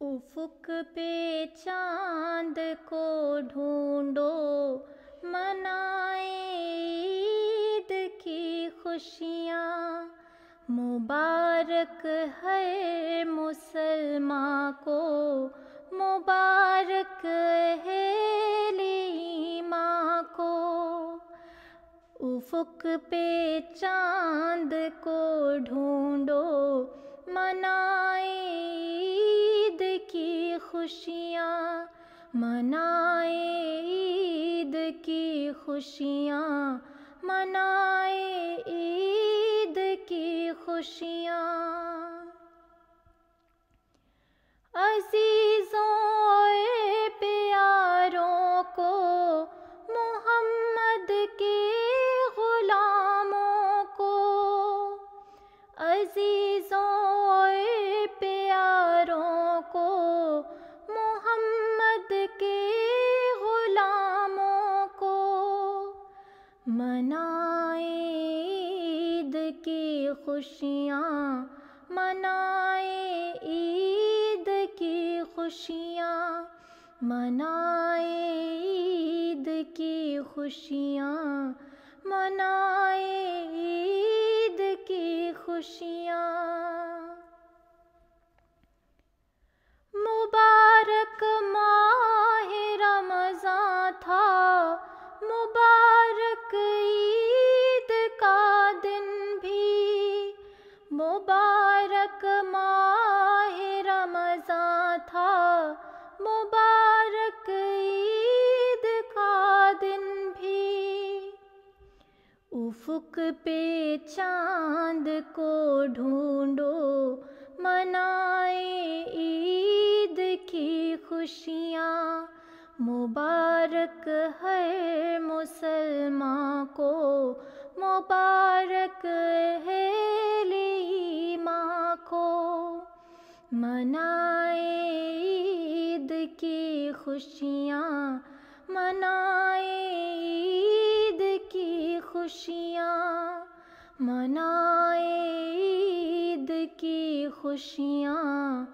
उफ़ुक़ पे चाँद को ढूँढो, मनाए ईद की खुशियाँ। मुबारक है मुसलमान को, मुबारक है ईमान को। उफ़ुक़ पे चाँद को ढूँढो, मनाए ईद की खुशियाँ। मनाए ईद की खुशियाँ, मनाए ईद की खुशियाँ। अज़ीज़ों ए प्यारों को, मोहम्मद के ग़ुलामों को। अज़ीज़ों ए प्यारों को, मोहम्मद के ग़ुलामों को। मनाए ईद की खुशियाँ, मनाए ईद की खुशियाँ। मनाए ईद की खुशियाँ, मनाए ईद की खुशियाँ। मुबारक माह रमज़ान था, मुबारक ईद का दिन भी। मुबारक माह रमज़ान था, मुबारक ईद का दिन भी। उफ़ुक़ पे चाँद को ढूँढो, मनाए ईद की खुशियाँ। मुबारक है मुसलमान को, मुबारक है ईमान को। मनाए ईद की खुशियाँ, मनाए ईद की खुशियाँ। मनाए ईद की खुशियाँ,